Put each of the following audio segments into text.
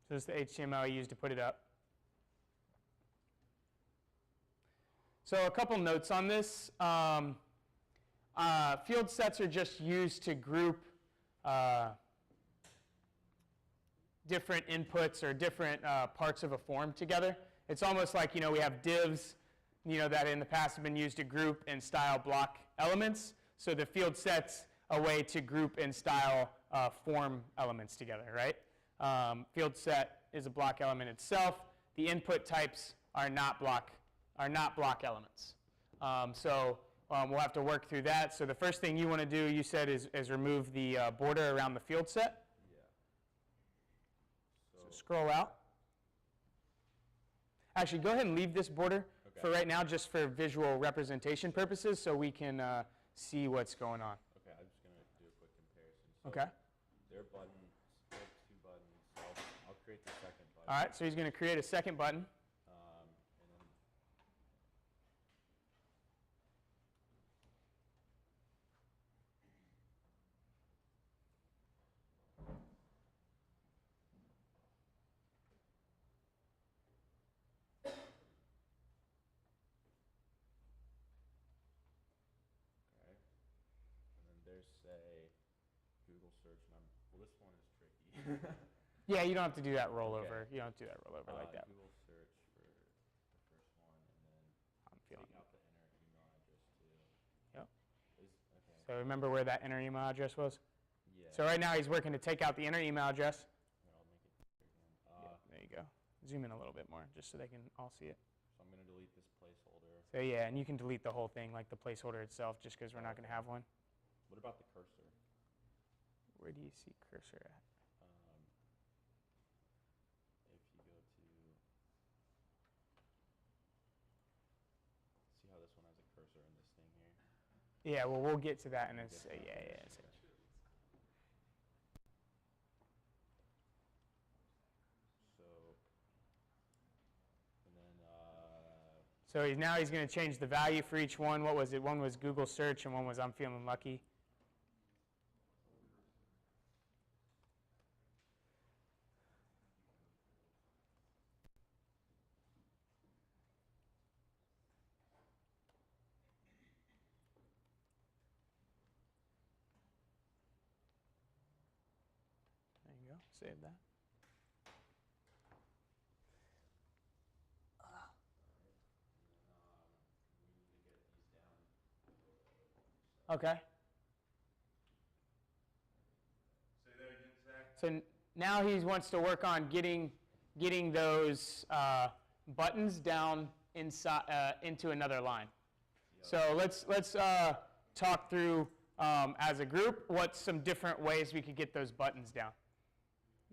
So this is the HTML I used to put it up. So a couple notes on this. Field sets are just used to group different inputs or different parts of a form together. It's almost like, we have divs, that in the past have been used to group and style block elements. So the field set's a way to group and style form elements together, right? Field set is a block element itself. The input types are not block elements. We'll have to work through that. So the first thing you want to do, you said, is remove the border around the field set. So scroll out. Actually, go ahead and leave this border for right now, just for visual representation purposes, so we can see what's going on. Okay, I'm just going to do a quick comparison. So Okay. Their buttons, they have 2 buttons. So I'll create the second button. All right, so he's going to create a second button. There's, say, Google search, and well, this one is tricky. Yeah, you don't have to do that rollover. Okay. You don't have to do that rollover like that. Google search for the first one, and then take out the enter email address too. Yep. Okay. So remember where that enter email address was? Yeah. So right now he's working to take out the enter email address. I'll make it bigger again. There you go. Zoom in a little bit more, just so they can all see it. So I'm going to delete this placeholder. So yeah, and you can delete the whole thing, like the placeholder itself, just because we're not going to have one. What about the cursor? Where do you see cursor at? If you go to, see how this one has a cursor in this thing here? Yeah, well, we'll get to that in a second. Yeah. So now he's going to change the value for each one. What was it? One was Google search, and one was I'm feeling lucky. There you go. Save that. Okay. Say that again, Zach. So now he wants to work on getting those buttons down inside into another line. Yep. So let's talk through as a group what's some different ways we could get those buttons down.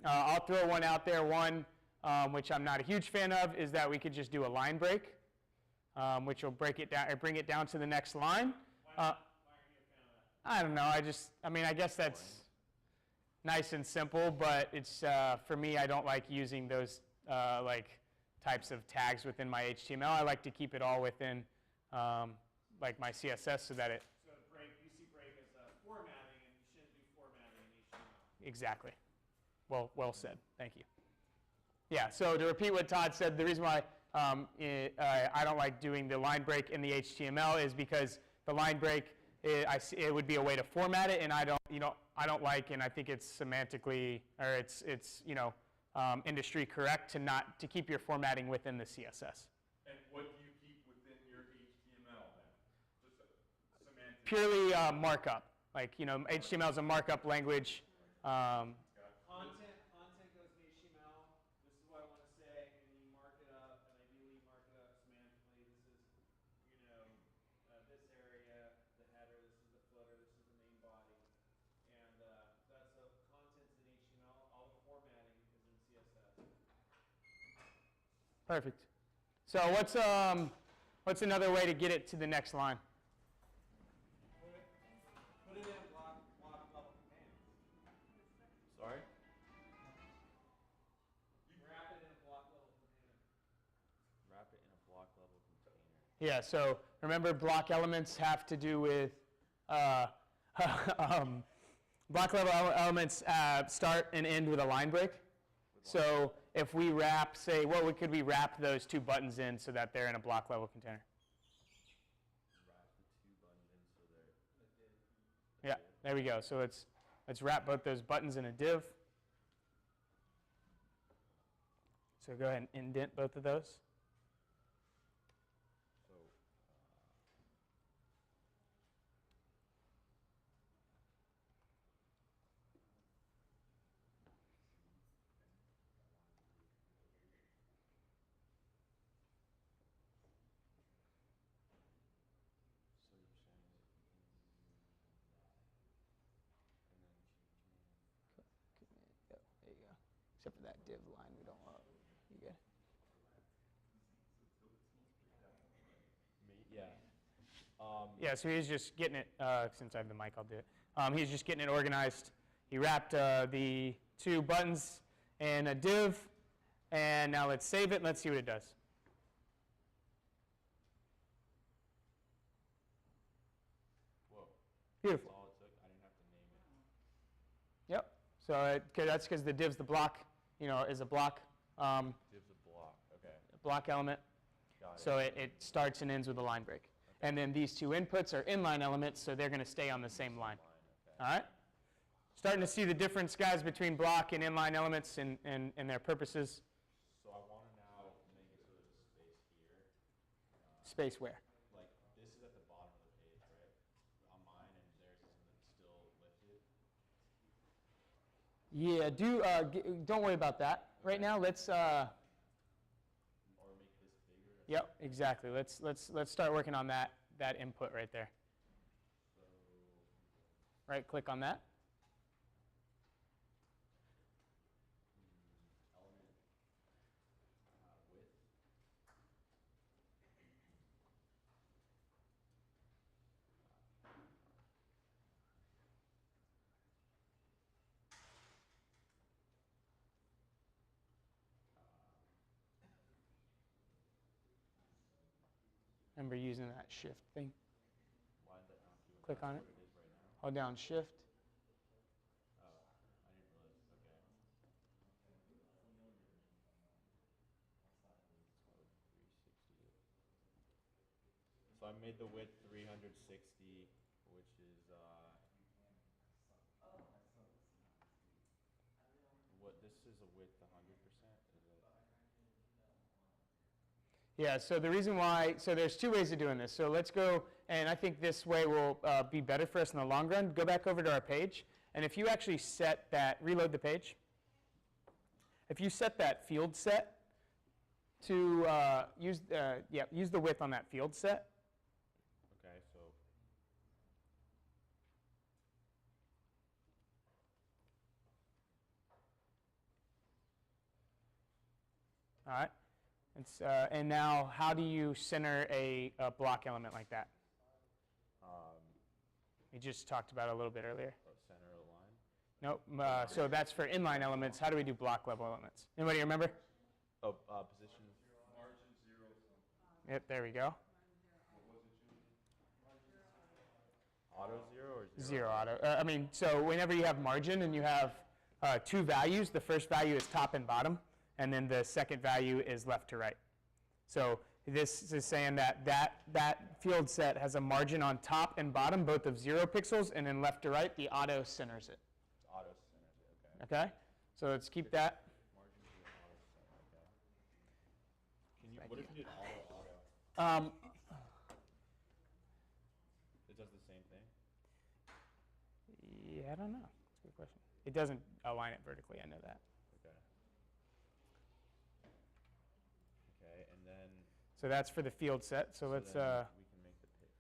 I'll throw one out there. One which I'm not a huge fan of is that we could just do a line break, which will break it down or bring it down to the next line. I don't know. I guess that's nice and simple, but it's for me. I don't like using those types of tags within my HTML. I like to keep it all within like my CSS so that it. So break, you see break as formatting, and you shouldn't do formatting in HTML. Exactly. Well said. Thank you. Yeah. So to repeat what Todd said, the reason why I don't like doing the line break in the HTML is because the line break. It would be a way to format it, and I don't like, and I think it's semantically, or it's industry correct to keep your formatting within the CSS. And what do you keep within your HTML then? Just semantic. Purely markup, HTML is a markup language. Content goes in HTML. This is what I want to say, and you mark it up, and ideally mark it up semantically. This is, this area. This is the footer, this is the main body, and that's the contents in HTML. All the formatting is in CSS. Perfect. So what's another way to get it to the next line? Put it in a block level container. Sorry? You wrap it in a block level container. Wrap it in a block level container. Yeah. So remember, block elements have to do with block level elements start and end with a line break. So if we wrap, say, could we wrap those two buttons in so that they're in a block level container? Wrap the two buttons in so they're Yeah, there we go. So let's wrap both those buttons in a div. So go ahead and indent both of those. so. So you're saying that you can do that, and then change name. Yep, there you go. Except for that div line we don't want. You good? Yeah. Yeah, so he's just getting it, since I have the mic, I'll do it. He's just getting it organized. He wrapped the two buttons in a div, and now let's save it and let's see what it does. Whoa. Beautiful. That's all it took. I didn't have to name it. Yep. So that's because the div's the block, is a block Div's a block. Okay. block element. Got it. So it starts and ends with a line break. And then these two inputs are inline elements, so they're going to stay on the same line. Okay. All right? Starting to see the difference, guys, between block and inline elements and their purposes. So I want to now make it so there's a space here. Space where? Like this is at the bottom of the page, right? On mine, and theirs is still lifted. Yeah, don't worry about that. Right now, let's. Or make this bigger. Yep, exactly. Let's start working on that input right there. So Right click on that. element width. Remember using that shift thing. Why did that not do it? Click on That's it. what it is right now. Hold down shift. Oh, I didn't realize. Okay. So I made the width 360, which is what this is a width 100%. Is it? Yeah, so the reason why, so there's two ways of doing this. So let's go, and I think this way will be better for us in the long run. Go back over to our page, and if you actually set that, reload the page. If you set that field set to use the width on that field set. Okay, so All right. And now, how do you center a block element like that? We just talked about it a little bit earlier. center of the line. Nope. So that's for inline elements. How do we do block level elements? Anybody remember? Oh, position. Margin 0. Yep. There we go. Auto 0 or 0? Zero auto. So whenever you have margin and you have two values, the first value is top and bottom, and then the second value is left to right. So this is saying that field set has a margin on top and bottom, both of 0 pixels, and then left to right, the auto centers it. Auto centers it, okay. Okay? So let's keep that. Margin to the auto center, okay. Can you, what if you did auto? It does the same thing? Yeah, I don't know. That's a good question. It doesn't align it vertically, I know that. Okay. Okay, and then. So that's for the field set. So let's. Then we can make the pit.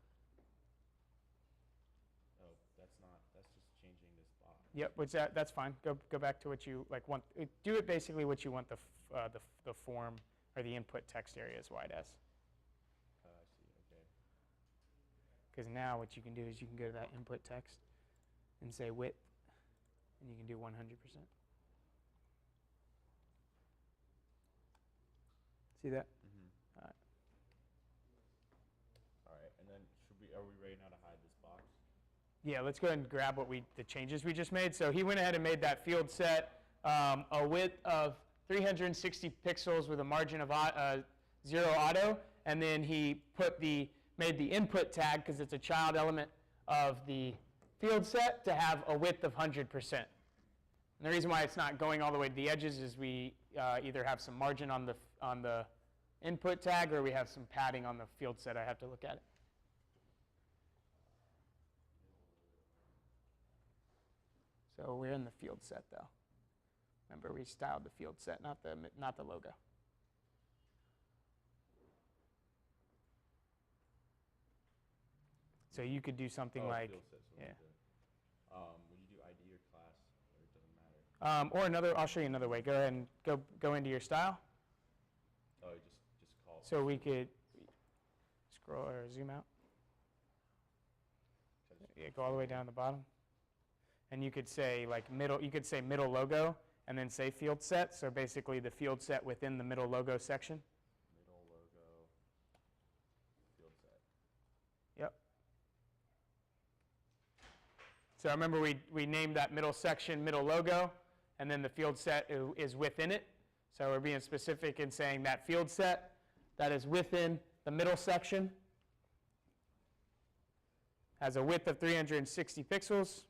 Oh, that's just changing this box. Yep, that's fine. Go back to what you want. Do it basically what you want the form or the input text area is wide as. I see, okay. Because now what you can do is you can go to that input text and say width, and you can do 100%. See that? Mm-hmm. All right. All right, and then are we ready now to hide this box? Yeah, let's go ahead and grab the changes we just made. So he went ahead and made that field set a width of 360 pixels with a margin of 0 auto, and then he made the input tag, because it's a child element of the field set, to have a width of 100%. And the reason why it's not going all the way to the edges is we either have some margin on the input tag, or we have some padding on the field set. I have to look at it. So we're in the field set, though. Remember, we styled the field set, not the logo. So you could do something like, field sets, yeah. Would you do ID or class, or it doesn't matter? Or another. I'll show you another way. Go ahead and go into your style. Oh, you just call. So we could scroll or zoom out. Yeah, go all the way down to the bottom. And you could say like middle. You could say middle logo, and then say field set. So basically, the field set within the middle logo section. Middle logo. Field set. Yep. So remember, we named that middle section middle logo, and then the field set is within it. So we're being specific in saying that field set that is within the middle section has a width of 360 pixels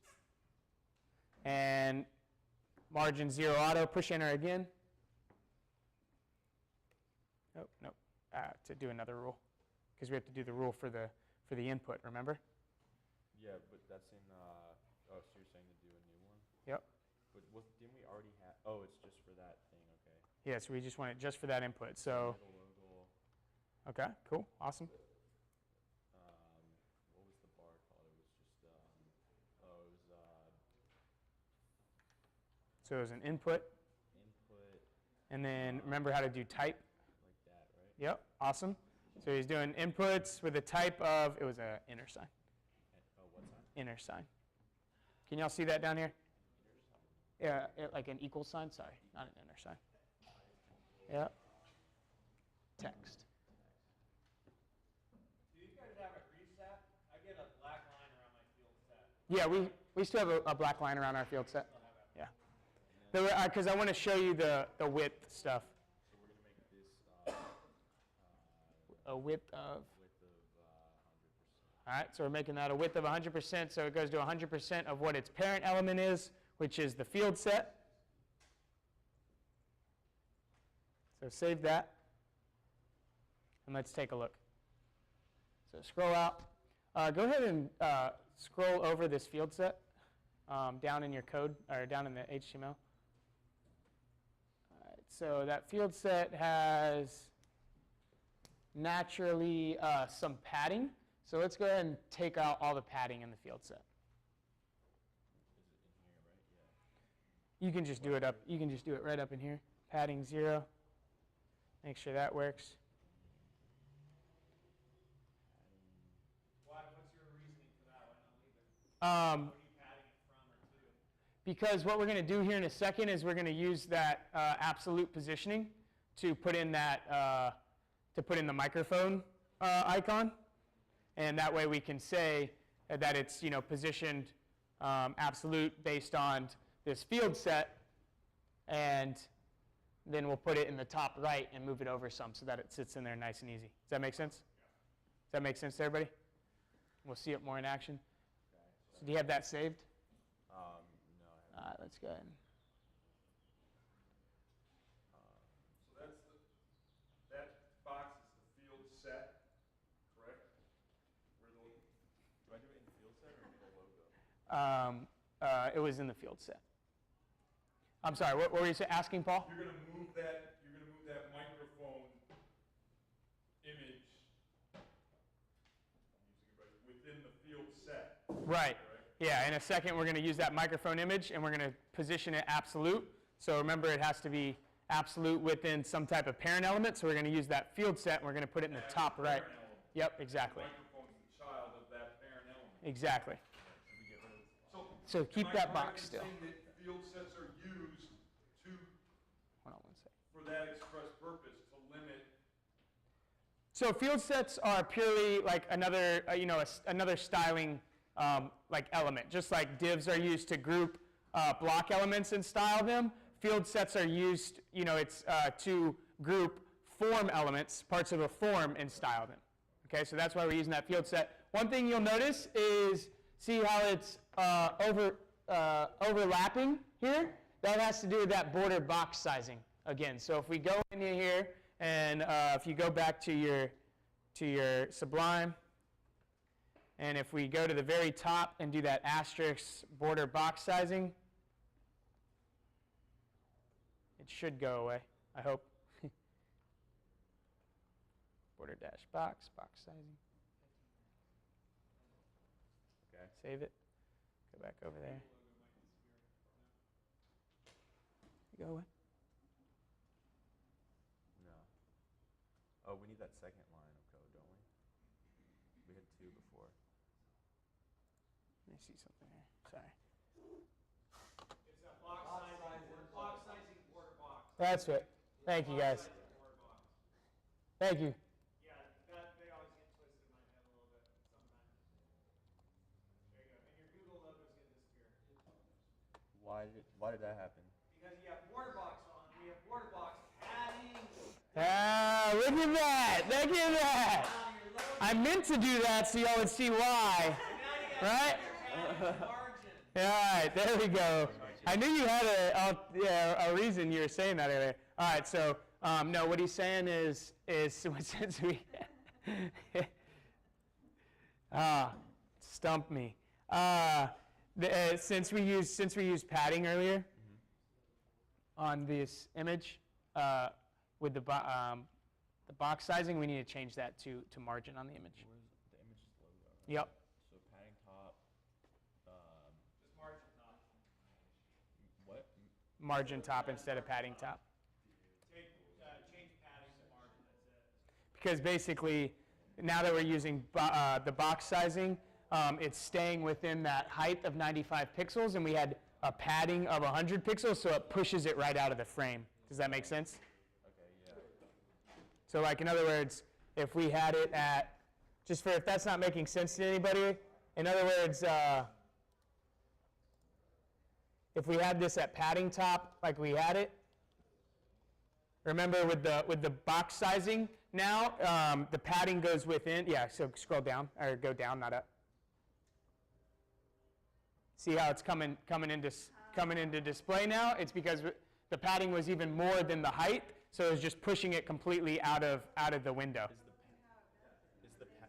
and margin 0 auto. Push enter again. Oh, no, to do another rule, because we have to do the rule for the input, remember? Yeah, but that's in. Oh, so you're saying to do a new one? Yep. But didn't we already have? Oh, it's just for that thing. Okay. Yeah, so we just want it just for that input. So, Middle logo. okay, cool, awesome. What was the bar called? It was just. So it was an input, Input and then remember how to do type. like that, right? Yep, awesome. So he's doing inputs with a type of, it was an inner sign. Oh, what sign? Inner sign. Can y'all see that down here? Yeah, like an equal sign? Sorry, not an inner sign. Yeah. Text. Do you guys have it reset? I get a black line around my field set. Yeah, we still have a black line around our field set. Yeah. Because I want to show you the width stuff. So we're gonna make this A width of. 100%. All right, so we're making that a width of 100%, so it goes to 100% of what its parent element is, which is the field set. So save that, and let's take a look. So scroll out. Go ahead and scroll over this field set down in your code, or down in the HTML. All right, so that field set has naturally some padding. So let's go ahead and take out all the padding in the field set. Is it in here, right? Yeah. You can just do it up. You can just do it right up in here. Padding 0. Make sure that works. What's your reasoning for that? Why not leave it? What are you padding it from or to? Because what we're going to do here in a second is we're going to use that absolute positioning to put in that the microphone icon, and that way we can say that it's positioned absolute based on this field set, and then we'll put it in the top right and move it over some so that it sits in there nice and easy. Does that make sense? Does that make sense to everybody? We'll see it more in action. Okay. So do you have that saved? No, I haven't. All right, let's go ahead. So that box is the field set, correct? Do I do it in field set or middle logo? It was in the field set. I'm sorry, what were you asking, Paul? You're gonna move that microphone image, within the field set. Right. Yeah, in a second we're going to use that microphone image and we're going to position it absolute. So remember, it has to be absolute within some type of parent element. So we're going to use that field set and we're going to put it in the top right. Yep, exactly. The microphone's the child of that parent element. Exactly. So keep am I that correct box in still. saying that field sets are used to, Hold on one second. for that express purpose, to limit? So field sets are purely like another, another styling like element. Just like divs are used to group block elements and style them, field sets are used, it's to group form elements, parts of a form, and style them. Okay, so that's why we're using that field set. One thing you'll notice is, see how it's overlapping here? That has to do with that border box sizing again. So if we go in here, and if you go back to your Sublime, and if we go to the very top and do that asterisk border box sizing, it should go away, I hope. Border dash box sizing. Okay. Save it. Go back over there. Go away. No. Oh, we need that second line of code, don't we? We had 2 before. Let me see something here. Sorry. It's a box sizing border box. That's it. Thank you, guys. Box sizing border box. Thank you. Yeah, they always get twisted in my head a little bit sometimes. There you go. And your Google logo is going to disappear. Why did that happen? Because you have border box on, we have border box padding. Ah, look at that. Look at that. Now your logo. I meant to do that so y'all would see why. And now you got Right? your padding margin. All right, there we go. I knew you had a reason you were saying that earlier. All right, so no, what he's saying is since we stumped me. Since we used padding earlier on this image with the box sizing, we need to change that to margin on the image. Where's the image logo? Yep. So padding top. Just margin top. What? Margin top instead of padding top. Change padding to margin, that's it. Because basically, now that we're using the box sizing, it's staying within that height of 95 pixels, and we had a padding of 100 pixels, so it pushes it right out of the frame. Does that make sense? Okay, yeah. So like, in other words, if we had it at, just for if that's not making sense to anybody, in other words, if we had this at padding top like we had it, remember with the box sizing now, the padding goes within, yeah, so scroll down, or go down, not up. See how it's coming into display now? It's because the padding was even more than the height, so it was just pushing it completely out of the window. Is the pad?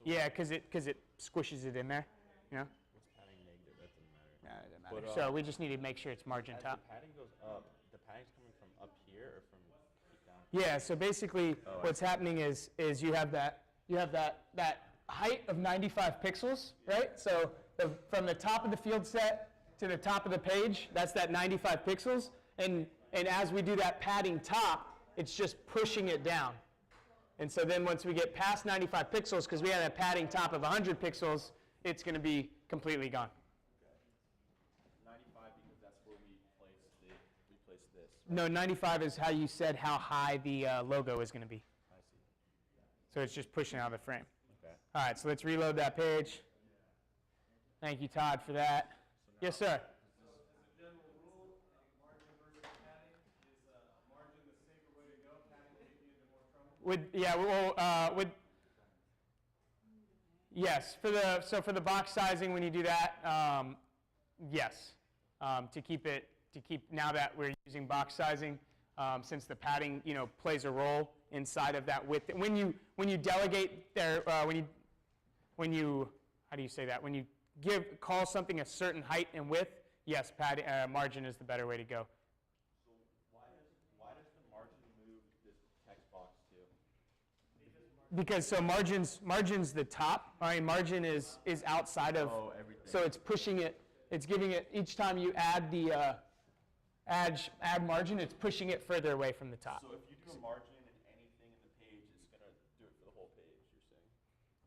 Yeah, because it squishes it in there, you know? What's padding negative? That doesn't matter. No, it doesn't matter. But, So we just need to make sure it's margin As top. the padding goes up, the padding's coming from up here or from down? Yeah, so basically Oh, I what's happening is you have that height of 95 pixels, right? So from the top of the field set to the top of the page, that's that 95 pixels. And as we do that padding top, it's just pushing it down. And so then once we get past 95 pixels, because we had a padding top of 100 pixels, it's going to be completely gone. 95 because that's where we place this. No, 95 is how you said how high the logo is going to be. I see. So it's just pushing out of the frame. Okay. All right, so let's reload that page. Thank you, Todd, for that. Yes, sir. As a general rule, margin versus padding, is margin the safer way to go? Padding will get you into more trouble? Yes, for the box sizing, when you do that, yes, to keep now that we're using box sizing, since the padding plays a role inside of that width. When you delegate there, when you how do you say that? When you call something a certain height and width, yes, margin is the better way to go. So why does the margin move this text box too? Because so margin's the top. I mean, margin is outside of. Oh, everything. So it's pushing it. It's giving it each time you add the add margin. It's pushing it further away from the top. So if you do a margin in anything in the page, it's gonna do it for the whole page. You're saying?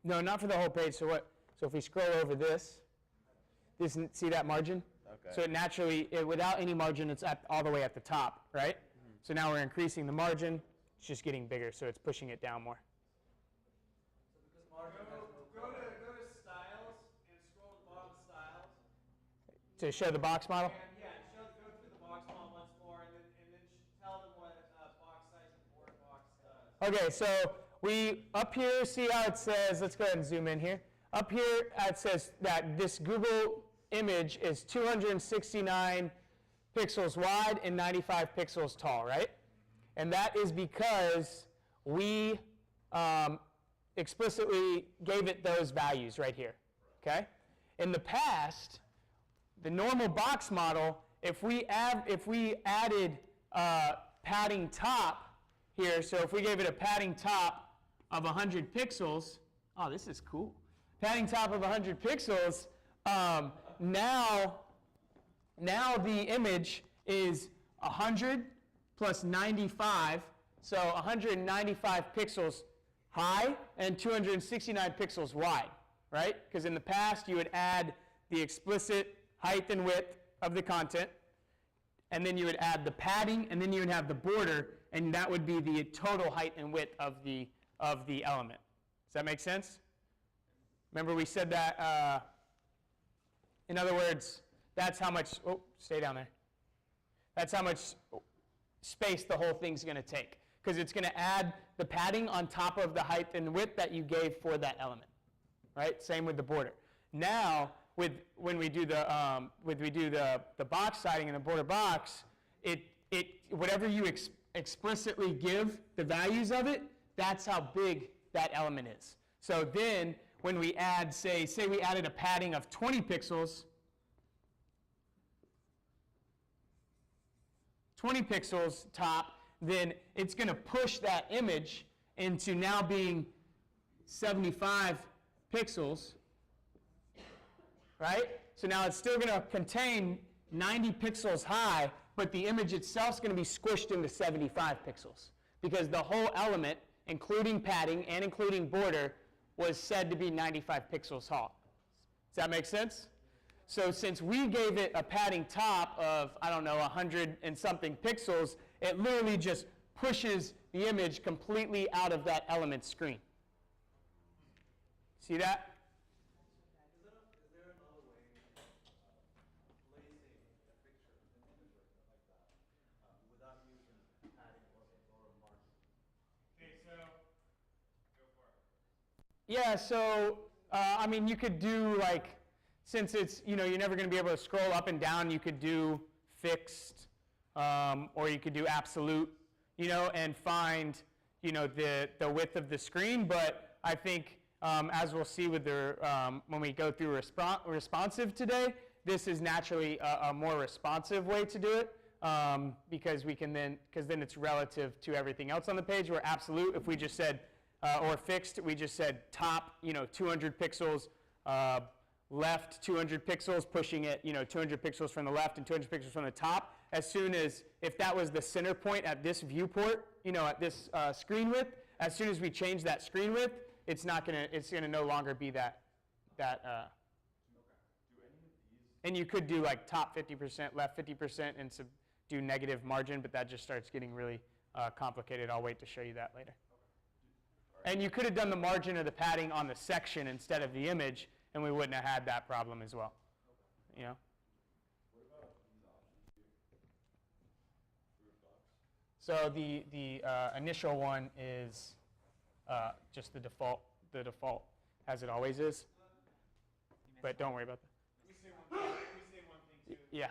No, not for the whole page. So what? So if we scroll over this, see that margin? Okay. So it naturally, without any margin, it's all the way at the top, right? So now we're increasing the margin. It's just getting bigger, so it's pushing it down more. Go to styles and scroll to the bottom of styles. To show the box model? And yeah, go through the box model Okay, so we, up here, see how it says, let's go ahead and zoom in here. Up here, it says that this Google image is 269 pixels wide and 95 pixels tall, right? And that is because we explicitly gave it those values right here, okay? In the past, the normal box model, if we added padding top here, so if we gave it a padding top of 100 pixels, oh, this is cool. Padding top of 100 pixels, now the image is 100 plus 95, so 195 pixels high and 269 pixels wide, right? Because in the past, you would add the explicit height and width of the content, and then you would add the padding, and then you would have the border, and that would be the total height and width of the element. Does that make sense? Remember we said that, in other words, that's how much, oh, stay down there. That's how much space the whole thing's going to take, because it's going to add the padding on top of the height and width that you gave for that element, right? Same with the border. Now, when we do the box siding and the border box, whatever you explicitly give the values of it, that's how big that element is. So then, when we add, say we added a padding of 20 pixels, 20 pixels top, then it's going to push that image into now being 75 pixels, right? So now it's still going to contain 90 pixels high, but the image itself is going to be squished into 75 pixels because the whole element, including padding and including border, was said to be 95 pixels tall. Does that make sense? So since we gave it a padding top of, I don't know, 100 and something pixels, it literally just pushes the image completely out of that element screen. See that? Is there another way of placing a picture, an image like that, without using padding or margin? Okay, so go for it. Yeah, so I mean, you could do like, since it's, you're never going to be able to scroll up and down, you could do fixed, or you could do absolute, and find, the width of the screen. But I think, as we'll see with when we go through responsive today, this is naturally a more responsive way to do it, because then it's relative to everything else on the page. Where absolute, if we just said, or fixed, we just said top, 200 pixels, left 200 pixels, pushing it, 200 pixels from the left and 200 pixels from the top. As soon as, if that was the center point at this viewport, at this screen width, as soon as we change that screen width, it's gonna no longer be that. Do any of these? And you could do like top 50%, left 50%, and do negative margin, but that just starts getting really complicated. I'll wait to show you that later. Okay. And you could have done the margin or the padding on the section instead of the image, and we wouldn't have had that problem as well. What about these options here? So the initial one is just the default. The default, as it always is. But don't worry about that. Let me say one thing too. Yeah.